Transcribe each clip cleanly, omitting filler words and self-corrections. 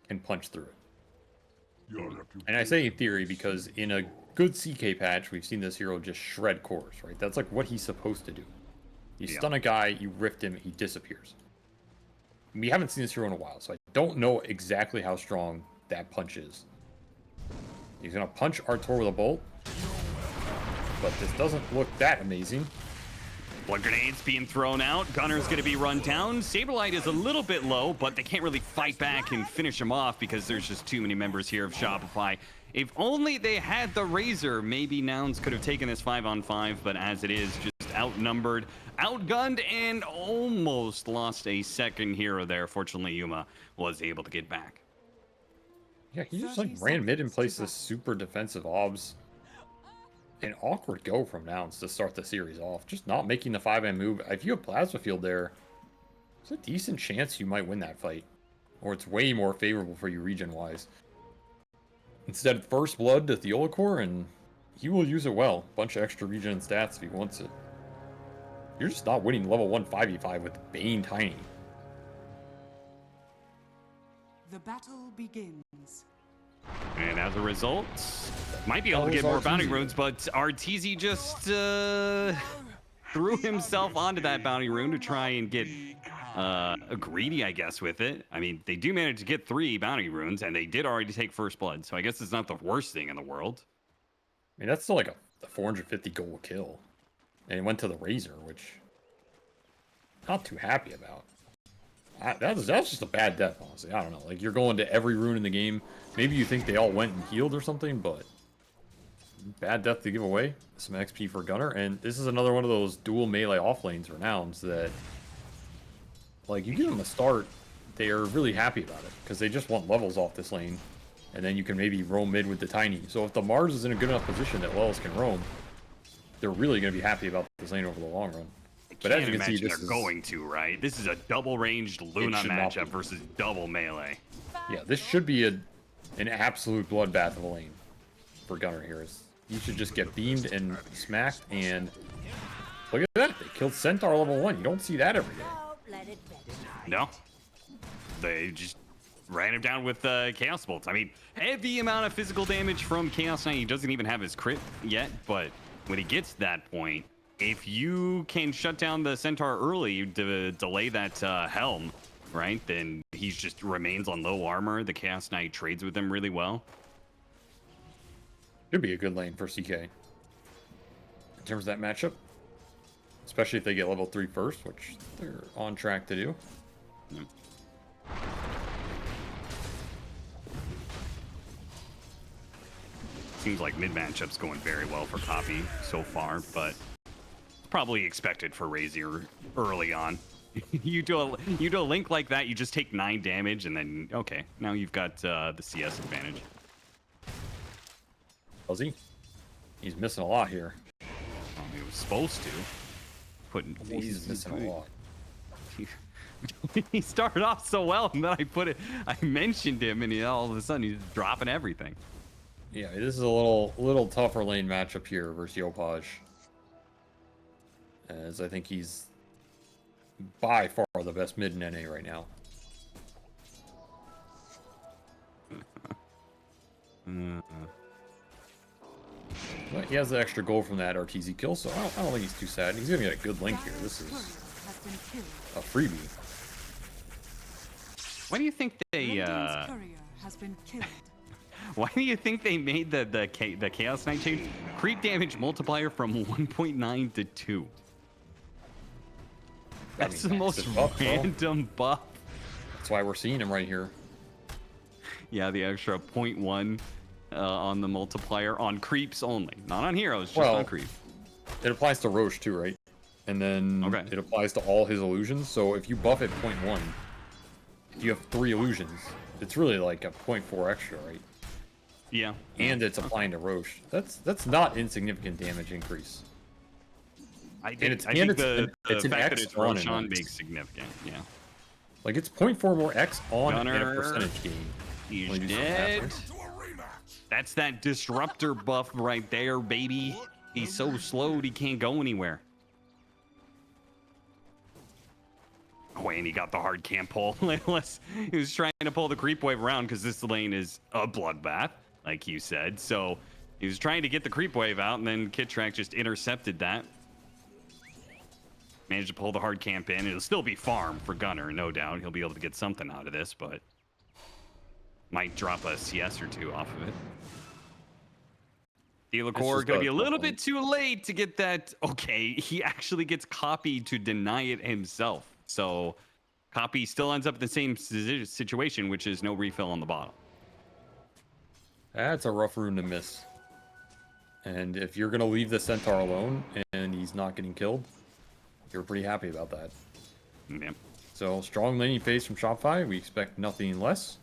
can punch through it. And I say in theory because in a good CK patch, we've seen this hero just shred cores, right? That's like what he's supposed to do. You stun a guy, you rift him, he disappears. We haven't seen this hero in a while, so I don't know exactly how strong that punch is. He's going to punch Artur with a bolt, but this doesn't look that amazing. Blood grenades being thrown out. Gunner's going to be run down. Saberlight is a little bit low, but they can't really fight back and finish him off because there's just too many members here of Shopify. If only they had the Razor, maybe Nouns could have taken this 5-on-5, but as it is, just outnumbered, outgunned, and almost lost a second hero there. Fortunately, Yuma was able to get back. Yeah, he just like ran mid and placed this super defensive obs. An awkward go from Nouns to start the series off. Just not making the 5M move. If you have Plasma Field there, there's a decent chance you might win that fight. Or it's way more favorable for you region-wise. Instead, First Blood to Theolacore, and he will use it well. Bunch of extra regen and stats if he wants it. You're just not winning level 1 5v5 with Bane Tiny. The battle begins. And as a result, might be able to get more bounty runes, but Arteezy just threw himself onto that bounty rune to try and get greedy, I guess, with it. I mean, they do manage to get 3 bounty runes, and they did already take First Blood, so I guess it's not the worst thing in the world. I mean, that's still like a 450 gold kill. And it went to the Razor, which not too happy about. That's just a bad death, honestly. I don't know. Like, you're going to every rune in the game. Maybe you think they all went and healed or something, but bad death to give away. Some XP for Gunner. And this is another one of those dual melee off lanes for Nouns that, like, you give them a start, they are really happy about it because they just want levels off this lane. And then you can maybe roam mid with the Tiny. So if the Mars is in a good enough position that Wells can roam, they're really going to be happy about this lane over the long run. But as you can see, they're going to, right? This is a double-ranged Luna matchup versus double melee. Yeah, this should be an absolute bloodbath of a lane for Gunner here. You should just get beamed and smacked, and look at that. They killed Centaur level 1. You don't see that every day. No. They just ran him down with Chaos Bolts. I mean, heavy amount of physical damage from Chaos Knight. He doesn't even have his crit yet, but when he gets to that point, if you can shut down the Centaur early to delay that Helm, right, then he just remains on low armor. The Chaos Knight trades with him really well. Could be a good lane for CK in terms of that matchup. Especially if they get level 3 first, which they're on track to do. Yep. Seems like mid matchup's going very well for Copy so far, but probably expected for Razor early on. you do a link like that, you just take 9 damage, and then okay, now you've got the CS advantage. Was he? He's missing a lot here. He was supposed to. He's missing a lot. He started off so well, and then I mentioned him, and all of a sudden he's dropping everything. Yeah, this is a little tougher lane matchup here versus Yopaj. As I think he's by far the best mid in NA right now. But he has the extra gold from that Arteezy kill, so I don't think he's too sad. He's gonna get a good link here. This is a freebie. Why do you think they why do you think they made the Chaos Knight change? Creep damage multiplier from 1.9 to 2. That's the most random buff. That's why we're seeing him right here. Yeah, the extra 0.1 on the multiplier on creeps only, not on heroes, just on creep. It applies to Roche too, right? And then it applies to all his illusions. So if you buff it 0.1, if you have 3 illusions, it's really like a 0.4 extra, right? Yeah. And it's applying to Roche. That's not insignificant damage increase. I think the fact that it's Roshan makes significant, yeah. Like, it's 0.4 more X on and a percentage gain. He's dead. That's that disruptor buff right there, baby. He's so slowed he can't go anywhere. Oh, and he got the hard camp pull. He was trying to pull the creep wave around because this lane is a bloodbath, like you said. So he was trying to get the creep wave out, and then Kittrack just intercepted that. Managed to pull the hard camp in. It'll still be farm for Gunner, no doubt. He'll be able to get something out of this, but might drop a CS or two off of it. Delacour going to be a little bit too late to get that. Okay, he actually gets Copy to deny it himself. So Copy still ends up in the same situation, which is no refill on the bottle. That's a rough rune to miss. And if you're going to leave the Centaur alone and he's not getting killed, you're pretty happy about that. Yeah. So strong laning phase from Shopify. We expect nothing less.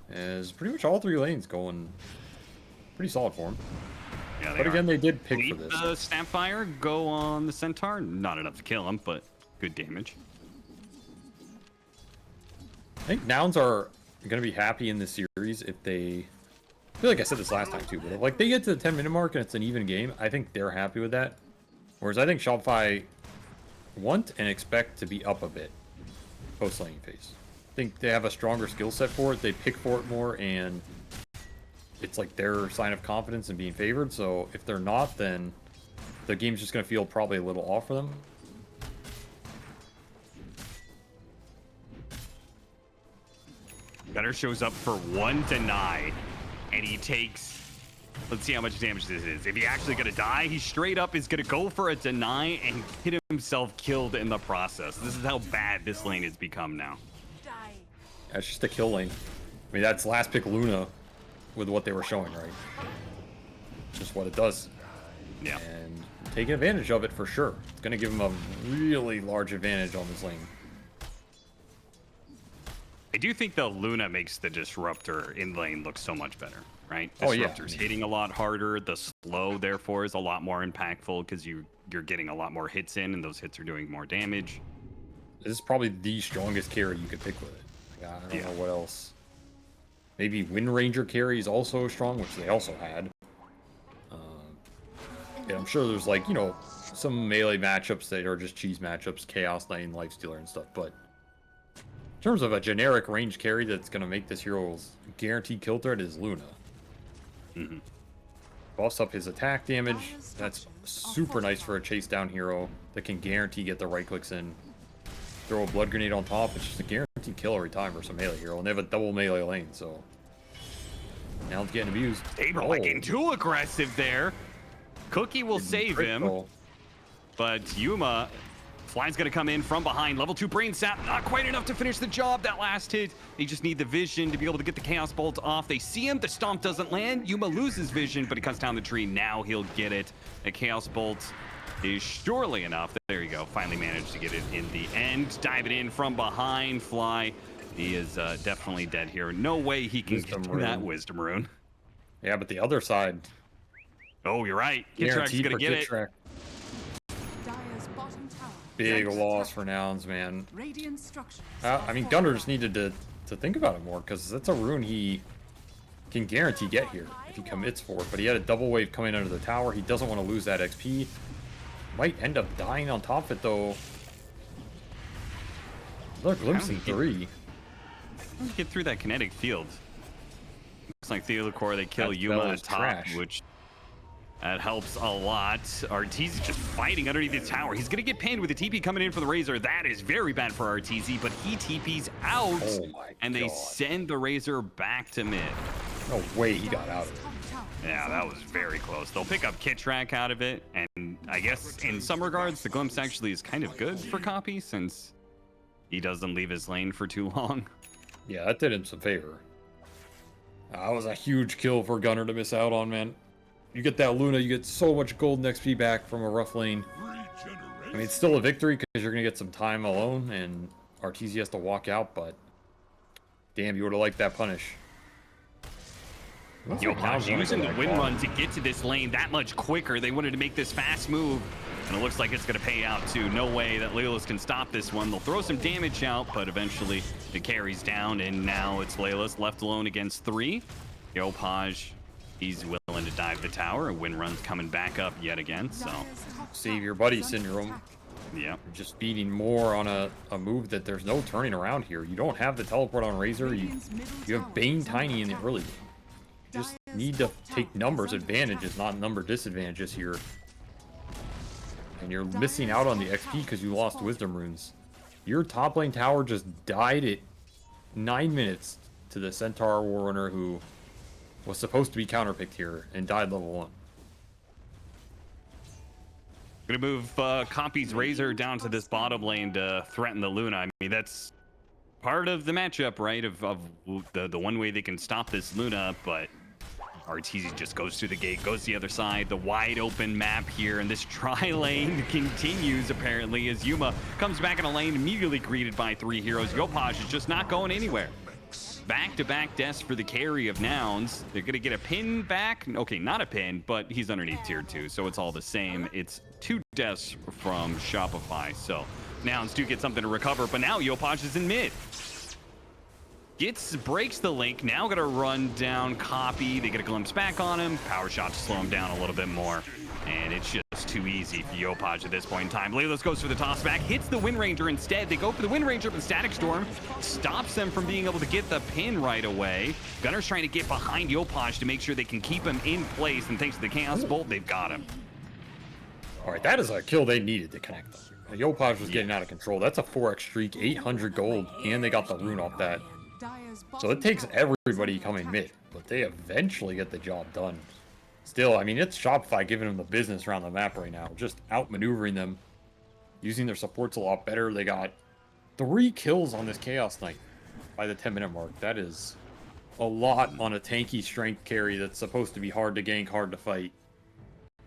As pretty much all three lanes going pretty solid for him. Yeah, but again, they did pick for Leave this. the Snapfire go on the Centaur. Not enough to kill him, but good damage. I think nouns are going to be happy in this series if they... I feel like I said this last time too, but if like they get to the 10-minute mark and it's an even game, I think they're happy with that. Whereas I think Shopify want and expect to be up a bit post-laning phase. I think they have a stronger skill set for it. They pick for it more, and it's like their sign of confidence in being favored. So if they're not, then the game's just going to feel probably a little off for them. Gunner shows up for one deny, and he takes... Let's see how much damage this is. If he actually going to die, he straight up is going to go for a deny and get himself killed in the process. This is how bad this lane has become now. That's just a kill lane. I mean, that's last pick Luna with what they were showing, right? Just what it does. Yeah. And taking advantage of it for sure. It's going to give him a really large advantage on this lane. I do think the Luna makes the Disruptor in lane look so much better, right? Oh, yeah. Disruptor's hitting a lot harder. The slow, therefore, is a lot more impactful because you're getting a lot more hits in, and those hits are doing more damage. This is probably the strongest carry you could pick with it. Like, I don't know what else. Maybe Wind Ranger carry is also strong, which they also had. Yeah, I'm sure there's like, you know, some melee matchups that are just cheese matchups, Chaos Lane, Lifestealer, and stuff, but in terms of a generic range carry that's going to make this hero's guaranteed kill threat is Luna. Mm-hmm. Buffs up his attack damage. That's super nice for a chase down hero that can guarantee get the right clicks in. Throw a blood grenade on top. It's just a guaranteed kill every time versus a melee hero. And they have a double melee lane, so now it's getting abused. Saberlight getting too aggressive there. Cookie will save him, but Yuma... Fly's going to come in from behind. Level 2 Brain Sap. Not quite enough to finish the job. That last hit. They just need the vision to be able to get the Chaos Bolt off. They see him. The Stomp doesn't land. Yuma loses vision, but he cuts down the tree. Now he'll get it. The Chaos Bolt is surely enough. There you go. Finally managed to get it in the end. Dive it in from behind. Fly. He is definitely dead here. No way he can get to that Wisdom Rune. Yeah, but the other side. Oh, you're right. Kittrack's going to get it. Big loss for nouns, man. I mean, Gunner just needed to think about it more, because that's a rune he can guarantee get here if he commits for it. But he had a double wave coming under the tower. He doesn't want to lose that XP. Might end up dying on top of it, though. Look, glimpsing 3. Get through that kinetic field. Looks like Theodore, they kill Yuma at top, trash. Which... that helps a lot. Arteezy just fighting underneath the tower. He's going to get pinned with the TP coming in for the Razor. That is very bad for Arteezy, but he TP's out. Oh my and they send the Razor back to mid. No way he got out of it. Yeah, that was very close. They'll pick up Kittrack out of it, and I guess in some regards, the Glimpse actually is kind of good for Copy since he doesn't leave his lane for too long. Yeah, that did him some favor. That was a huge kill for Gunner to miss out on, man. You get that Luna, you get so much golden XP back from a rough lane. I mean, it's still a victory because you're going to get some time alone, and Arteezy has to walk out, but damn, you would have liked that punish. Yopaj using the wind run to get to this lane that much quicker. They wanted to make this fast move, and it looks like it's going to pay out too. No way that Layla's can stop this one. They'll throw some damage out, but eventually the carry's down, and now it's Layla's left alone against 3. Yopaj... he's willing to dive the tower, and Wind Run's coming back up yet again, so... Save your buddy syndrome. Yeah. Just feeding more on a move that there's no turning around here. You don't have the teleport on Razor. You have Bane Tiny in the early game. You just need to take numbers advantages, not number disadvantages here. And you're missing out on the XP because you lost Wisdom Runes. Your top lane tower just died at 9 minutes to the Centaur Warrunner who was supposed to be counterpicked here and died level 1. Gonna move Copy's Razor down to this bottom lane to threaten the Luna. I mean, that's part of the matchup, right? Of the one way they can stop this Luna, but RTZ just goes through the gate, goes to the other side, the wide open map here, and this tri-lane continues apparently as Yuma comes back in a lane, immediately greeted by 3 heroes. Yopaj is just not going anywhere. Back-to-back deaths for the carry of Nouns. They're going to get a pin back. Okay, not a pin, but he's underneath tier 2, so it's all the same. It's 2 deaths from Shopify, so Nouns do get something to recover, but now Yopaj is in mid. Breaks the link, now got to run down Copy. They get a glimpse back on him. Power shot to slow him down a little bit more. And it's just too easy for Yopaj at this point in time. Lelos goes for the toss back, hits the Wind Ranger instead. They go for the Wind Ranger, but Static Storm stops them from being able to get the pin right away. Gunner's trying to get behind Yopaj to make sure they can keep him in place, and thanks to the Chaos Bolt, they've got him. All right, that is a kill they needed to connect them. Yopaj was getting out of control. That's a 4x streak, 800 gold, and they got the rune off that. So it takes everybody coming mid, but they eventually get the job done. Still, I mean, it's Shopify giving them the business around the map right now. Just outmaneuvering them, using their supports a lot better. They got 3 kills on this Chaos Knight by the 10-minute mark. That is a lot on a tanky strength carry that's supposed to be hard to gank, hard to fight.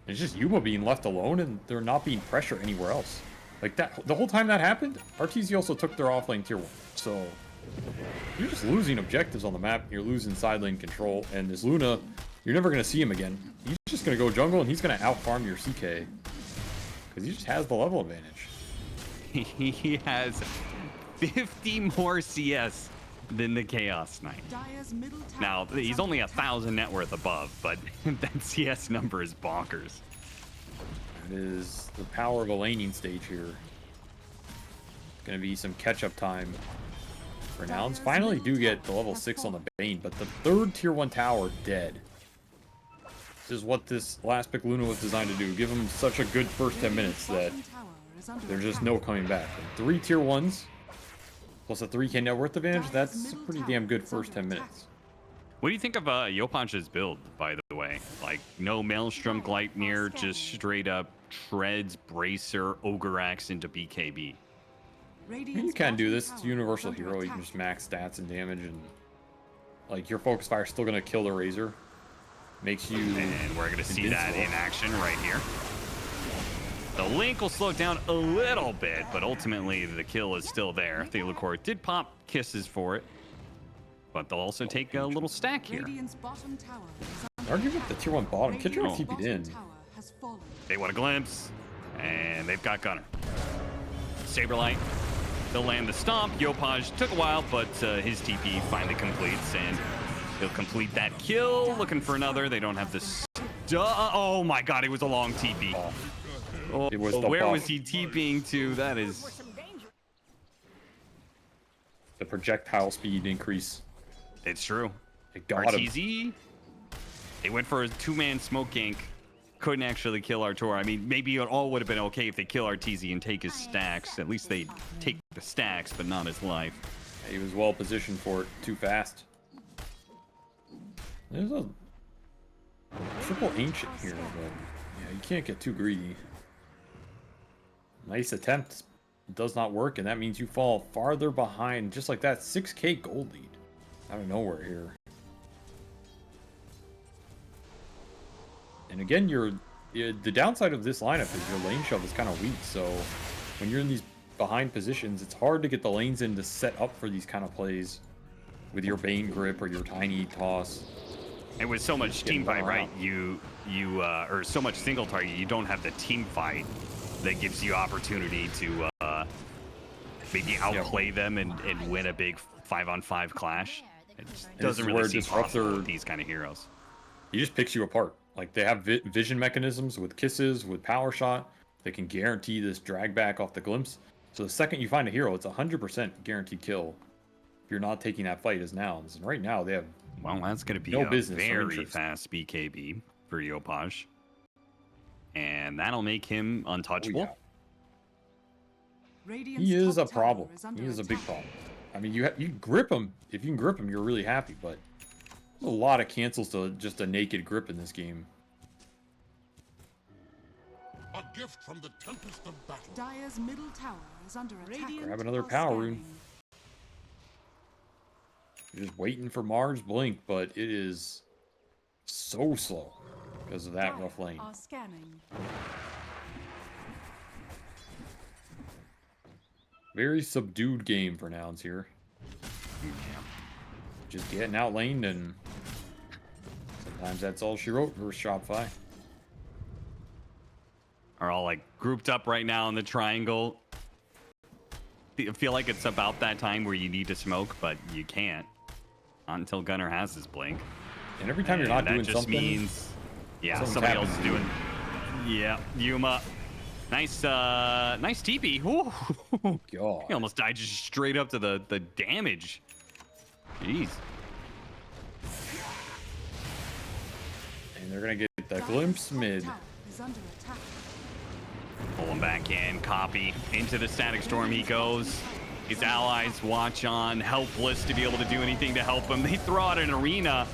It's just Yuma being left alone, and they're not being pressured anywhere else. Like that, the whole time that happened, RTZ also took their offlane tier 1. So you're just losing objectives on the map. You're losing side lane control, and this Luna, you're never going to see him again. He's just going to go jungle, and he's going to out-farm your CK. Because he just has the level advantage. He has 50 more CS than the Chaos Knight. Now, he's only 1,000 net worth above, but that CS number is bonkers. It is the power of a laning stage here. Going to be some catch-up time. For Nouns finally do get the level 6 on the Bane, but the 3rd tier 1 tower dead. This is what this last pick Luna was designed to do. Give them such a good first 10 minutes that there's just no coming back. And 3 tier 1s plus a 3k net worth advantage, that's a pretty damn good first 10 minutes. What do you think of Yopaj's build, by the way? Like, no Maelstrom Gleipnir, just straight up treads, Bracer, Ogre Axe into BKB. You can do this. It's a universal hero. You can just max stats and damage, and like your focus fire is still gonna kill the Razor. Makes you. And we're gonna see that in action right here. The link will slow down a little bit, but ultimately the kill is still there. Thelacore did pop kisses for it, but they'll also take a little stack here. Argue with the tier 1 bottom. Kitcher TP'd in. They want a glimpse, and they've got Gunner. Saberlight. They'll land the stomp. Yopaj took a while, but his TP finally completes, and he'll complete that kill. Looking for another. They don't have this. Oh my god, it was a long TP. Oh, it was where was he TPing to? That is. The projectile speed increase. It's true. It got RTZ. him. They went for a 2-man smoke gank. Couldn't actually kill Artur. I mean, maybe it all would have been okay if they kill RTZ and take his stacks. At least they take the stacks, but not his life. He was well positioned for it. Too fast. There's a triple ancient here, but yeah, you can't get too greedy. Nice attempt. Does not work, and that means you fall farther behind. Just like that, 6k gold lead out of nowhere here. And again, the downside of this lineup is your lane shove is kind of weak. So when you're in these behind positions, it's hard to get the lanes in to set up for these kind of plays with your Bane grip or your tiny toss. And with so much team fight, right? Or so much single target, you don't have the team fight that gives you opportunity to maybe outplay them and win a big 5-on-5 clash. It doesn't really seem possible with these kind of heroes. He just picks you apart. Like, they have vision mechanisms with kisses, with power shot. that can guarantee this drag back off the glimpse. So the second you find a hero, it's 100% guaranteed kill if you're not taking that fight as nouns. And right now they have Well, that's going to be no a business, no very interest. fast BKB for Yopaj. And that'll make him untouchable. Oh, yeah. Radiant's He is a top tower problem. is under He is a big attack. problem. I mean, you grip him. If you can grip him, you're really happy. But there's a lot of cancels to just a naked grip in this game. A gift from the tempest of battle. Dire's middle tower is under attack. Grab another Are power scanning. rune. You're just waiting for Mars blink, but it is so slow because of that Dire rough lane. Are scanning. Very subdued game for nouns here. Just getting out laned, and sometimes that's all she wrote versus Shopify. Are all like grouped up right now in the triangle. I feel like it's about that time where you need to smoke, but you can't. Not until Gunnar has his blink. And every time you're not doing that just something, means, yeah, something's somebody else is happening. doing. Yeah, Yuma. Nice, nice TP. Ooh. God. He almost died just straight up to the damage. Jeez. And they're gonna get the Dire's glimpse top mid. tower is under attack. Pull him back in. Copy. Into the static storm he goes. His allies watch on, helpless to be able to do anything to help him. They throw out an arena.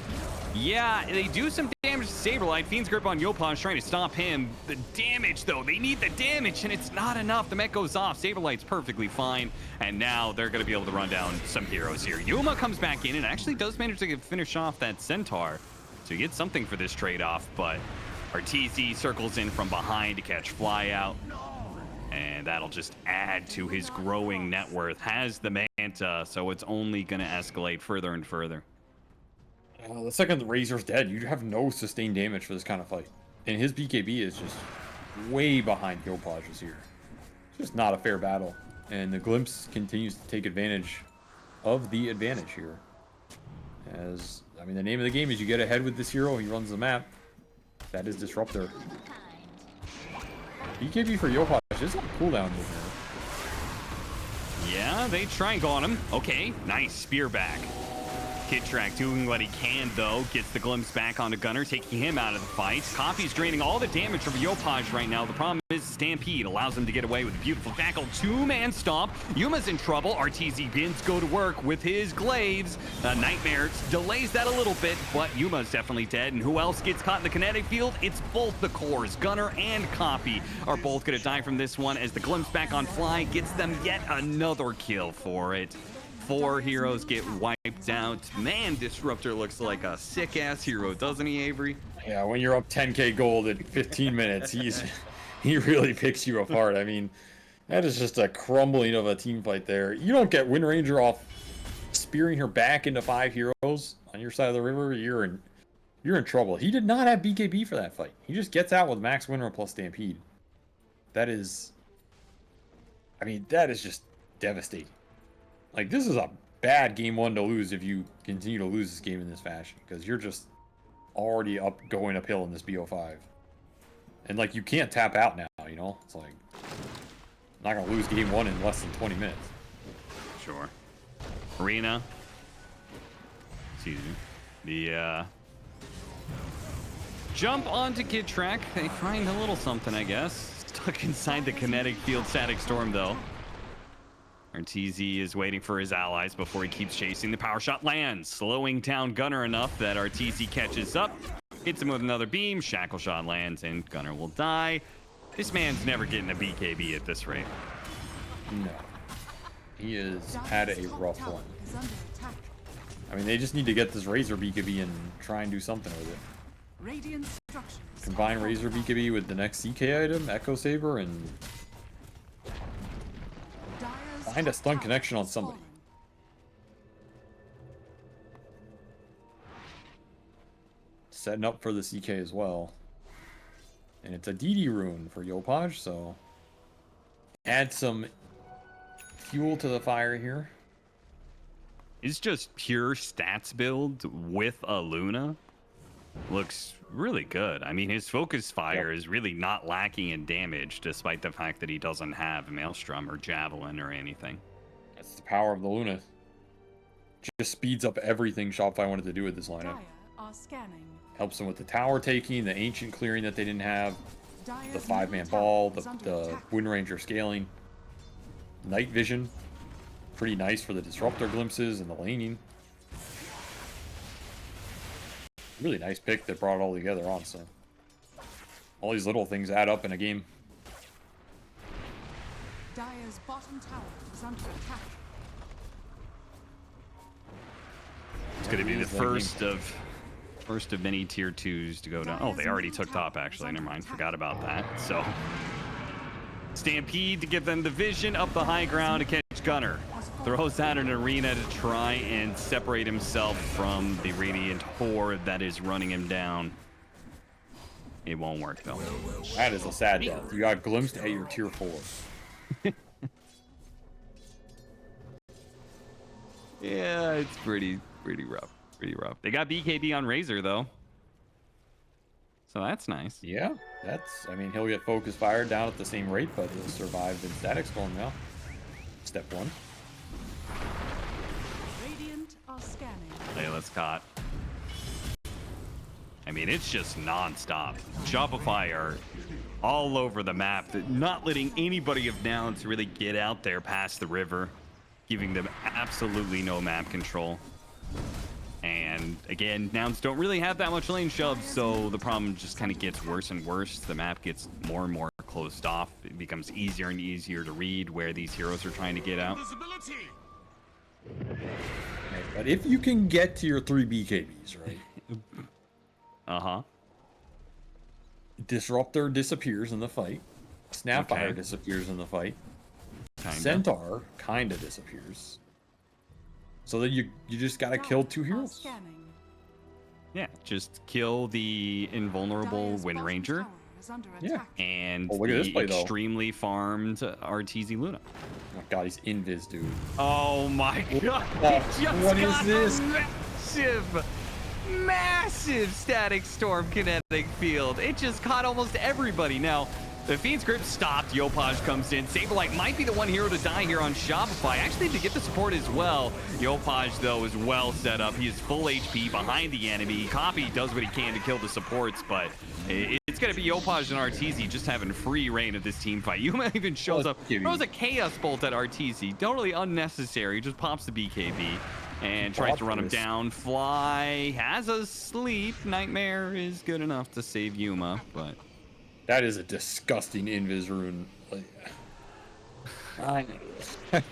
Yeah, they do some damage to Saberlight. Fiend's grip on Yopaj trying to stop him. The damage, though, they need the damage, and it's not enough. The mech goes off. Saberlight's perfectly fine, and now they're going to be able to run down some heroes here. Yuma comes back in and actually does manage to finish off that Centaur. So you get something for this trade-off, but Arteezy circles in from behind to catch Fly out. And that'll just add to his growing net worth. Has the Manta, so it's only going to escalate further and further. The second the Razor's dead, you have no sustained damage for this kind of fight. And his BKB is just way behind Yopaj's here. It's just not a fair battle. And the Glimpse continues to take advantage of the advantage here. As, I mean, the name of the game is you get ahead with this hero, he runs the map. That is Disruptor. BKB for Yopaj is a cooldown move here. Yeah, they try and go on him. Okay, nice spear back. Kid Track doing what he can, though. Gets the glimpse back onto Gunnar, taking him out of the fight. Coffee's draining all the damage from Yopaj right now. The problem is Stampede allows him to get away with a beautiful tackle. Two-man stomp. Yuma's in trouble. Arteezy begins go to work with his glaives. Nightmare delays that a little bit, but Yuma's definitely dead. And who else gets caught in the kinetic field? It's both the cores. Gunnar and Coffee are both going to die from this one as the glimpse back on Fly gets them yet another kill for it. 4 heroes get wiped out. Man, Disruptor looks like a sick-ass hero, doesn't he, Avery? Yeah, when you're up 10k gold in 15 minutes, he really picks you apart. I mean, that is just a crumbling of a team fight there. You don't get Wind Ranger off spearing her back into 5 heroes on your side of the river, you're in trouble. He did not have BKB for that fight. He just gets out with max Winter plus Stampede. That is, I mean, that is just devastating. Like, this is a bad game 1 to lose if you continue to lose this game in this fashion, because you're just already going uphill in this BO5. And, like, you can't tap out now, you know? It's like, not going to lose game 1 in less than 20 minutes. Sure. Arena. Excuse me. The, jump onto Kid Track. They find a little something, I guess. Stuck inside the kinetic field static storm, though. Arteezy is waiting for his allies before he keeps chasing. The power shot lands, slowing down Gunnar enough that Arteezy catches up, hits him with another beam, shackle shot lands, and Gunnar will die. This man's never getting a BKB at this rate. No. He has had a rough one. Is under attack. I mean, they just need to get this Razor BKB and try and do something with it. Radiant structures. Combine Razor BKB with the next CK item, Echo Saber, and Dire's find a top stun tower connection on has somebody. fallen. Setting up for the CK as well. And it's a DD rune for Yopaj, so add some fuel to the fire here. It's just pure stats build with a Luna. looks really good. I mean, his focus fire is really not lacking in damage, despite the fact that he doesn't have Maelstrom or Javelin or anything. That's the power of the Luna. Just speeds up everything Shopify wanted to do with this lineup. Dire are scanning. Helps them with the tower taking, the ancient clearing that they didn't have, Dire's the 5-man middle ball, tower is under the attack. Wind Ranger scaling, night vision. Pretty nice for the disruptor glimpses and the laning. Really nice pick that brought it all together, honestly. All these little things add up in a game. Dire's bottom tower is under attack. It's going to be the It's like first of many tier 2s to go down. Oh, they already took top, actually. Never mind. Forgot about that. So, Stampede to give them the vision up the high ground to catch Gunner. Throws out an arena to try and separate himself from the Radiant Horde that is running him down. It won't work, though. That is a sad death. You got glimpsed at your tier 4. Yeah, it's pretty rough. Pretty rough. They got BKB on Razor, though. So that's nice. Yeah, I mean, he'll get focus fire down at the same rate, but he'll survive the static storm now. Step 1. Radiant are scanning. Hey, let's caught. I mean, it's just non-stop. Shopify are all over the map, not letting anybody of nouns really get out there past the river, giving them absolutely no map control. And again, nouns don't really have that much lane shove, so the problem just kind of gets worse and worse. The map gets more and more closed off. It becomes easier and easier to read where these heroes are trying to get out. Invisibility. But if you can get to your 3 BKBs, right? Uh-huh. Disruptor disappears in the fight. Snapfire Okay. disappears in the fight. Kinda. Centaur kinda disappears. So then you just gotta kill 2 Dire are heroes. scanning. Yeah, just kill the invulnerable Dire's Wind bottom Ranger tower is under Yeah. attack. and Oh, look at this the play, though. extremely farmed RTZ Luna. Oh my god, he's invis, dude. Oh my god! He just What is got this? massive static storm kinetic field. It just caught almost everybody. Now, the Fiend's Grip stopped. Yopaj comes in. Saberlight might be the one hero to die here on Shopify. Actually, to get the support as well. Yopaj, though, is well set up. He is full HP behind the enemy. Copy does what he can to kill the supports, but it's going to be Yopaj and RTZ just having free reign of this team fight. Yuma even shows up, throws a Chaos Bolt at RTZ. Totally unnecessary. Just pops the BKB and tries to run him down. Fly has a sleep. Nightmare is good enough to save Yuma, but... That is a disgusting invis rune. Like, I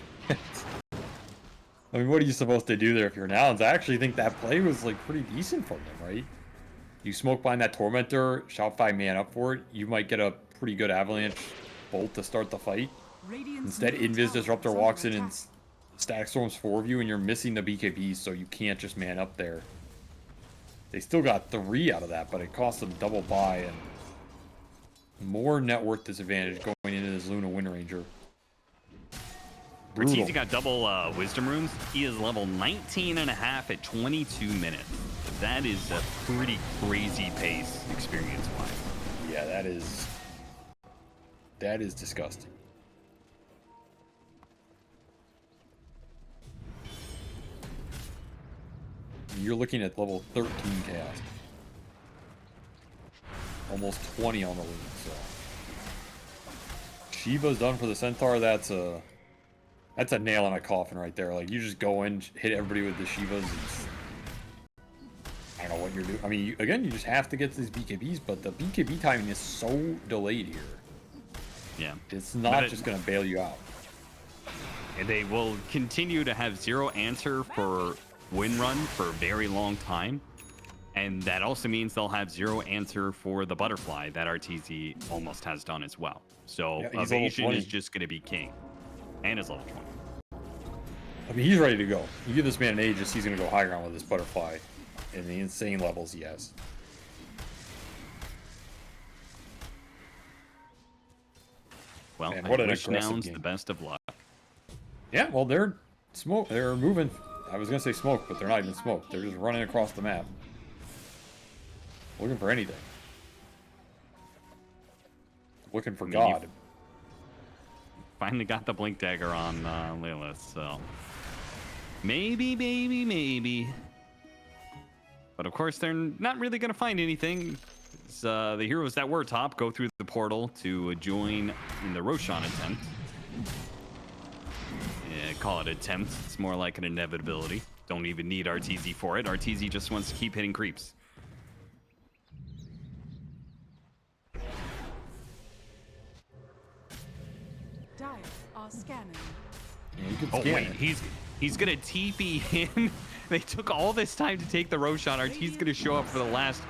mean, what are you supposed to do there if you're nouns? I actually think that play was like pretty decent from them, right? You smoke behind that Tormentor, Shopify man up for it, you might get a pretty good Avalanche bolt to start the fight. Radiant's Instead, middle Invis tower Disruptor is walks in under and attack. static storms 4 of you, and you're missing the BKBs, so you can't just man up there. They still got 3 out of that, but it cost them double buy and more net worth disadvantage going into this Luna Wind Ranger. Brutal. Ortiz got double wisdom runes. He is level 19 and a half at 22 minutes. That is a pretty crazy pace experience-wise. Yeah, that is disgusting. You're looking at level 13 chaos. Almost 20 on the Luna, so. Shiva's done for the Centaur. That's a nail in a coffin right there. Like, you just go in, hit everybody with the Shivas. I don't know what you're doing. I mean, you just have to get to these BKBs, but the BKB timing is so delayed here. Yeah. It's not just going to bail you out. And they will continue to have zero answer for Wind Run for a very long time. And that also means they'll have zero answer for the Butterfly that RTZ almost has done as well. So Yeah, he's level Evasion 20. is just going to be king. And is level 20. I mean, he's ready to go. You give this man an Aegis, he's going to go high ground with this Butterfly in the insane levels he has. Well, Man, I what an wish aggressive Nouns game. the best of luck. Yeah, well, they're moving. I was going to say smoke, but they're not even smoke. They're just running across the map. Looking for anything. Looking for I mean, God. Finally got the blink dagger on Lilith, so maybe. But of course, they're not really going to find anything. The heroes that were top go through the portal to join in the Roshan attempt. Yeah, call it attempt. It's more like an inevitability. Don't even need RTZ for it. RTZ just wants to keep hitting creeps. Dire are scanning. Yeah, you can Oh scan wait, it. he's gonna TP him. They took all this time to take the Roshan. RT's gonna show up for the last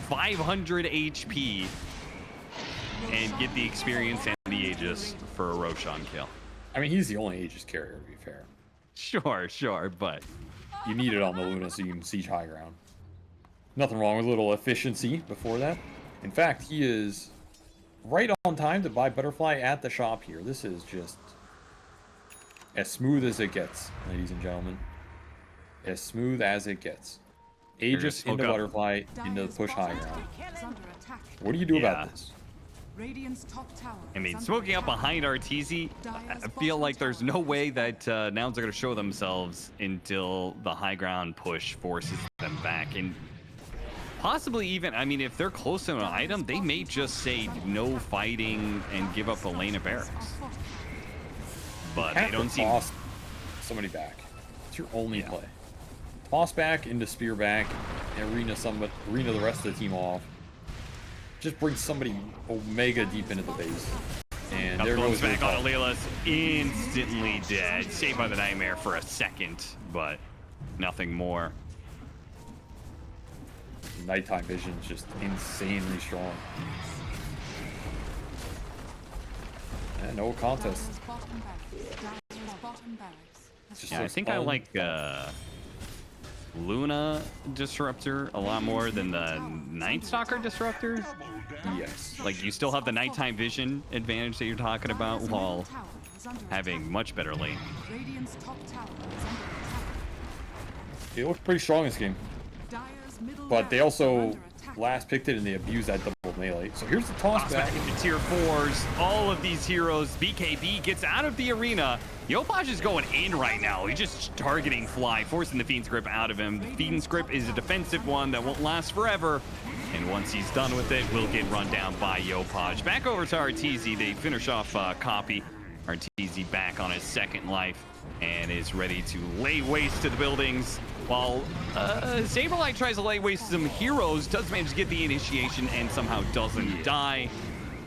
500 HP and get the experience and the Aegis for a Roshan kill. I mean, he's the only Aegis carrier, to be fair. Sure, but You need it on the Luna so you can siege high ground. Nothing wrong with a little efficiency before that. In fact, he is right on time to buy Butterfly at the shop here. This is just as smooth as it gets, ladies and gentlemen. As smooth as it gets. Aegis smoke into up. Butterfly into the Dire's push high bottom ground. tower is under attack. What do you do Yeah. about this? Radiant's top tower. I mean, is under smoking up attack. behind RTZ, I feel like there's no way that Nouns are going to show themselves until the high ground push forces them back. And possibly even, I mean, if they're close to an item, they may just say no fighting and give up the lane of barracks. But they Have don't to seem... toss somebody back. It's your only play. Toss back into spear back, and arena the rest of the team off. Just bring somebody Omega deep into the base. And there Bones goes your back on call. Alilus, instantly dead. Saved by the Nightmare for a second, but nothing more. Nighttime vision is just insanely strong. And no contest. Dire's bottom barracks. Dire's bottom barracks. has Just Yeah, I like think I fun. like Luna Disruptor a lot more than the Night Stalker Disruptor. Yes. Like, you still have the nighttime vision advantage that you're talking about Dire's while middle tower is under having attack. much better lane. Radiant's top tower is under attack. It looked pretty strong this game. Dire's middle But they barracks are also under attack. last picked it and they abused that double melee. So here's the toss back. Back into tier 4s, all of these heroes. BKB gets out of the arena. Yopaj is going in right now. He's just targeting Fly, forcing the Fiend's Grip out of him. The Fiend's Grip is a defensive one that won't last forever. And once he's done with it, will get run down by Yopaj. Back over to RTZ. They finish off Copy. RTZ back on his second life and is ready to lay waste to the buildings. While Saberlight tries to lay waste to some heroes, does manage to get the initiation and somehow doesn't die.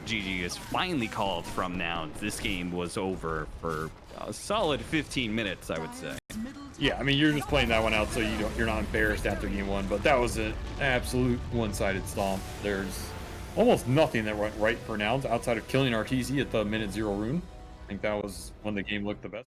GG is finally called from now. This game was over for a solid 15 minutes, I would say. Dire's middle tower Yeah, I mean, you're just playing that one out so you're not embarrassed after game one. But that was an absolute one-sided stomp. There's almost nothing that went right for Nouns outside of killing RTZ at the minute 0 rune. I think that was when the game looked the best.